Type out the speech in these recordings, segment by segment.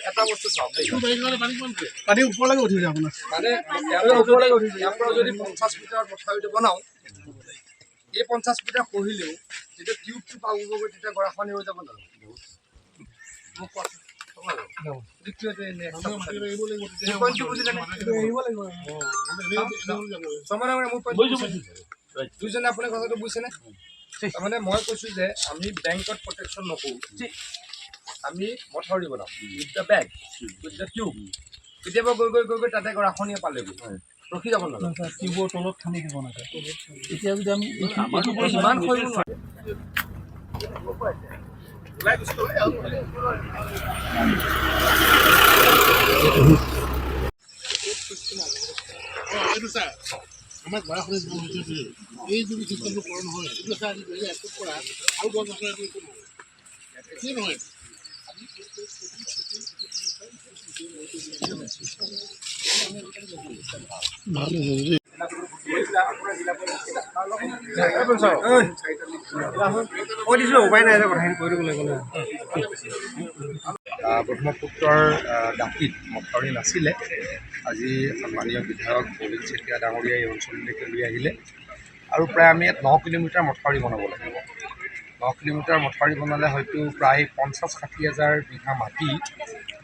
এটা বস্তু চাওক পানী ওপৰলৈকে উঠি যায় আপোনাৰ মানে ইয়াৰ পৰা যদি 50 মিটাৰ মথাউৰিটো বনাওঁ এই 50 মিটাৰ পঢ়িলেও যেতিয়া টিউবটো পাবগৈ তেতিয়া গৰাখহনীয়া হৈ যাব নহয় মোক দুইজনে আপুনি কথাটো বুজিছেনে তাৰমানে মই কৈছোঁ যে আমি বেংকত প্ৰটেকশ্যন নকৰোঁ আমি মথাউৰি বনাওঁ with the bag with the tube কেতিয়াবা গৈ গৈ গৈ গৈ তাতে গৰাখহনীয়া পালেগৈ ৰখি যাব নালাগে টিউবৰ তলত খান্দি দিব নালাগে এতিয়া যদি আমি ইমান কৰিব নোৱাৰে আমাৰ গৰাখহনীয়া এই যদি চিষ্টেমটো কৰা নহয় এইটো চাই এপ্ৰুভ কৰা আৰু 10 বছৰ একো নহয় ব্ৰহ্মপুত্ৰৰ দাঁতিত মথাউৰি নাছিলে আজি সন্মানীয় বিধায়ক বলিন চেতিয়া ডাঙৰীয়া এই অঞ্চললৈকে লৈ আহিলে আৰু প্ৰায় আমি ইয়াত 9 কিলোমিটাৰ মথাউৰি বনাব লাগিব 9 কিলোমিটাৰ মথাউৰি বনালে হয়তো প্ৰায় 50-60 হাজাৰ বিঘা মাটি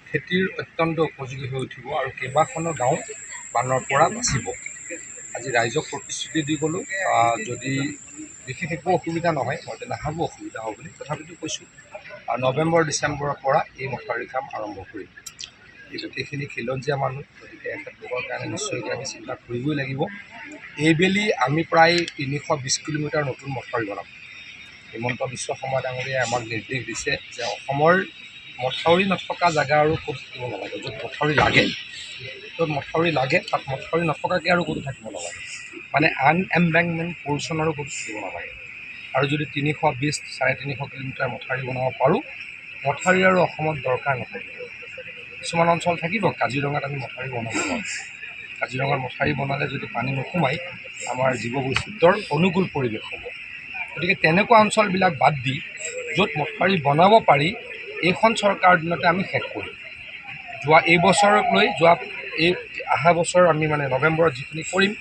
খেতিৰ অত্যন্ত উপযোগী হৈ উঠিব আৰু কেইবাখনো গাঁও বানৰ পৰা বাচিব আজি ৰাইজক প্ৰতিশ্ৰুতি দি গ'লোঁ যদি বিশেষ একো অসুবিধা নহয় মই নাভাবোঁ অসুবিধা হ'ব বুলি তথাপিতো কৈছোঁ নৱেম্বৰ-ডিচেম্বৰৰ পৰা এই মথাউৰি কাম আৰম্ভ কৰিম এই গোটেইখিনি খিলঞ্জীয়া মানুহ গতিকে এখেতলোকৰ কাৰণে নিশ্চয়কৈ আমি চিন্তা কৰিবই লাগিব এইবেলি আমি প্ৰায় 320 কিলোমিটাৰ নতুন মথাউৰি বনাম হিমন্ত বিশ্ব শৰ্মা ডাঙৰীয়াই আমাক নিৰ্দেশ দিছে যে অসমৰ মথাউৰি নথকা জেগা আৰু ক'ত থাকিব নালাগে য'ত মথাউৰি লাগে তাত মথাউৰি নথকাকৈ আৰু ক'তো থাকিব নালাগে মানে আনএম্বেংকমেণ্ট পৰ্চন আৰু ক'তো থাকিব নালাগে আৰু যদি 320-350 কিলোমিটাৰ মথাউৰি বনাব পাৰোঁ মথাউৰি আৰু অসমত দৰকাৰ নাথাকিব কিছুমান অঞ্চল থাকিব কাজিৰঙাত আমি মথাউৰি বনাব পাৰোঁ কাজিৰঙাত মথাউৰি বনালে যদি পানী নোসোমাই আমাৰ জীৱ বৈচিত্ৰ্যৰ অনুকূল পৰিৱেশ হ'ব গতিকে তেনেকুৱা অঞ্চলবিলাক বাদ দি য'ত মথাউৰি বনাব পাৰি এইখন চৰকাৰৰ দিনতে আমি শেষ কৰিম এই বছৰক লৈ এই অহা বছৰ আমি মানে নৱেম্বৰত যিখিনি কৰিম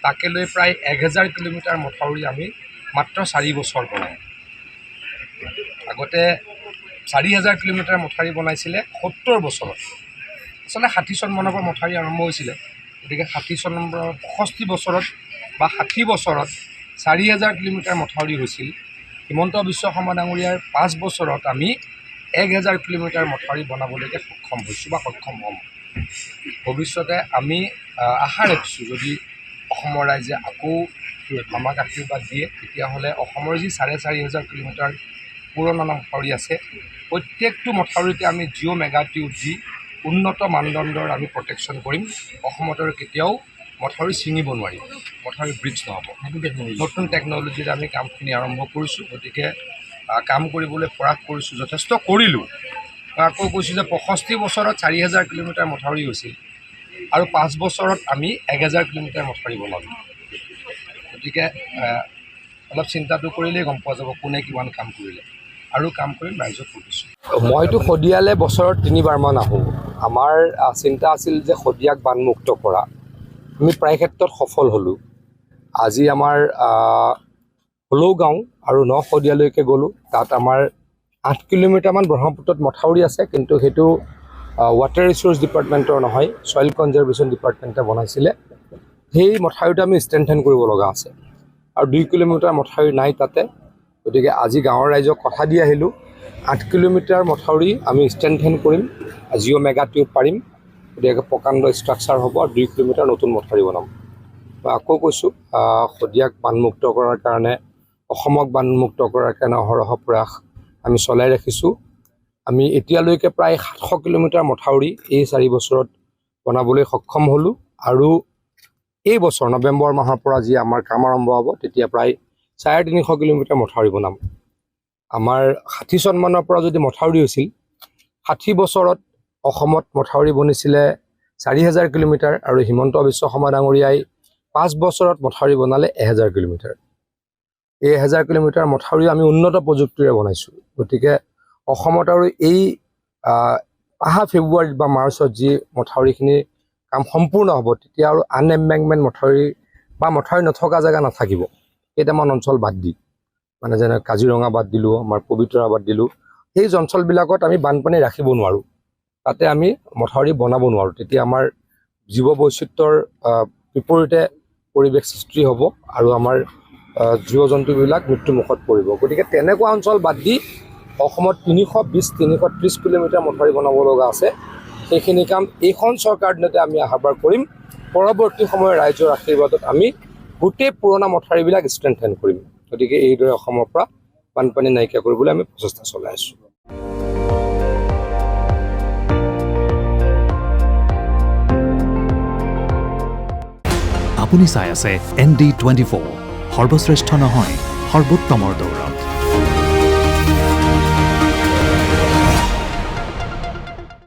তাকে লৈ প্ৰায় 1000 কিলোমিটাৰ মথাউৰি আমি মাত্ৰ 4 বছৰ বনাম আগতে 4000 কিলোমিটাৰ মথাউৰি বনাইছিলে 70 বছৰত আচলতে 60 চনমানৰ পৰা মথাউৰি আৰম্ভ হৈছিলে গতিকে 60 চনৰ 65 বছৰত বা 60 বছৰত 4000 কিলোমিটাৰ মথাউৰি হৈছিল হিমন্ত বিশ্ব শৰ্মা ডাঙৰীয়াৰ 5 বছৰত আমি 1000 কিলোমিটাৰ মথাউৰি বনাবলৈকে সক্ষম হৈছোঁ বা সক্ষম হ'ম ভৱিষ্যতে আমি আশা ৰাখিছোঁ যদি অসমৰ ৰাইজে আকৌ আমাক আশীৰ্বাদ দিয়ে তেতিয়াহ'লে অসমৰ যি 4500 কিলোমিটাৰ পুৰণা মথাউৰি আছে প্ৰত্যেকটো মথাউৰিতে আমি জিঅ' মেগা টিউব দি উন্নত মানদণ্ডৰ আমি প্ৰটেকশ্যন কৰিম অসমত আৰু কেতিয়াও মথাউৰি ছিঙিব নোৱাৰিম মথাউৰি ব্ৰিজ নহ'ব নতুন টেকন'লজিৰে আমি কামখিনি আৰম্ভ কৰিছোঁ গতিকে কাম কৰিবলৈ প্ৰয়াস কৰিছোঁ যথেষ্ট কৰিলোঁ মই আকৌ কৈছোঁ যে 65 বছৰত 4000 কিলোমিটাৰ মথাউৰি হৈছিল আৰু 5 বছৰত আমি 1000 কিলোমিটাৰ মথাউৰি বনালোঁ গতিকে অলপ চিন্তাটো কৰিলেই গম পোৱা যাব কোনে কিমান কাম কৰিলে আৰু কাম কৰিম ৰাইজক কৰিছোঁ মইতো শদিয়ালে বছৰত 3বাৰমান আহোঁ আমাৰ চিন্তা আছিল যে শদিয়াক বানমুক্ত কৰা আমি প্ৰায় ক্ষেত্ৰত সফল হ'লোঁ আজি আমাৰ হলৌ গাঁও আৰু শদিয়ালৈকে গ'লোঁ তাত আমাৰ 8 কিলোমিটাৰমান ব্ৰহ্মপুত্ৰত মথাউৰি আছে কিন্তু সেইটো ৱাটাৰ ৰিচোৰ্চ ডিপাৰ্টমেণ্টৰ নহয় ছইল কনজাৰ্ভেশ্যন ডিপাৰ্টমেণ্টে বনাইছিলে সেই মথাউৰিটো আমি ষ্ট্ৰেংথেন কৰিব লগা আছে আৰু 2 কিলোমিটাৰ মথাউৰি নাই তাতে গতিকে আজি গাঁৱৰ ৰাইজক কথা দি আহিলোঁ 8 কিলোমিটাৰ মথাউৰি আমি ষ্ট্ৰেংথেন কৰিম জিঅ' মেগা টিউব পাৰিম গতিকে প্ৰকাণ্ড ষ্ট্ৰাকচাৰ হ'ব আৰু 2 কিলোমিটাৰ নতুন মথাউৰি বনাম মই আকৌ কৈছোঁ শদিয়াক বানমুক্ত কৰাৰ কাৰণে অসমক বানমুক্ত কৰাৰ কাৰণে অহৰহ প্ৰয়াস আমি চলাই ৰাখিছোঁ আমি এতিয়ালৈকে প্ৰায় 700 কিলোমিটাৰ মথাউৰি এই 4 বছৰত বনাবলৈ সক্ষম হ'লোঁ আৰু এই বছৰ নৱেম্বৰ মাহৰ পৰা যি আমাৰ কাম আৰম্ভ হ'ব তেতিয়া প্ৰায় 350 কিলোমিটাৰ মথাউৰি বনাম আমাৰ 60 চনমানৰ পৰা যদি মথাউৰি হৈছিল 60 বছৰত অসমত মথাউৰি বনিছিলে 4000 কিলোমিটাৰ আৰু হিমন্ত বিশ্ব শৰ্মা ডাঙৰীয়াই 5 বছৰত মথাউৰি বনালে 1000 কিলোমিটাৰ এই 1000 কিলোমিটাৰ মথাউৰি আমি উন্নত প্ৰযুক্তিৰে বনাইছোঁ। গতিকে অসমত আৰু এই অহা ফেব্ৰুৱাৰীত বা মাৰ্চত যি মথাউৰিখিনি কাম সম্পূৰ্ণ হ'ব, তেতিয়া আৰু আনএম্বেংকমেণ্ট মথাউৰি বা মথাউৰি নথকা জেগা নাথাকিব। কেইটামান অঞ্চল বাদ দি, মানে যেনে কাজিৰঙা বাদ দিলোঁ, আমাৰ পবিতৰা বাদ দিলোঁ, সেই অঞ্চলবিলাকত আমি বানপানী ৰাখিব নোৱাৰোঁ, তাতে আমি মথাউৰি বনাব নোৱাৰোঁ। তেতিয়া আমাৰ জীৱ বৈচিত্ৰ্যৰ বিপৰীতে পৰিৱেশ সৃষ্টি হ'ব আৰু আমাৰ জীৱ জন্তুবিলাক মৃত্যুমুখত পৰিব। গতিকে তেনেকুৱা অঞ্চল বাদ দি অসমত 320-330 কিলোমিটাৰ মথাউৰি বনাব লগা আছে। সেইখিনি কাম এইখন চৰকাৰ দিনতে আমি আহ্বান কৰিম। পৰৱৰ্তী সময়ৰ ৰাইজৰ আশীৰ্বাদত আমি গোটেই পুৰণা মথাউৰিবিলাক ষ্ট্ৰেংথেন কৰিম। গতিকে এইদৰে অসমৰ পৰা বানপানী নাইকিয়া কৰিবলৈ আমি প্ৰচেষ্টা চলাই আছোঁ। আপুনি চাই আছে ND24, সৰ্বশ্ৰেষ্ঠ নহয় সৰ্বোত্তমৰ দৌৰ।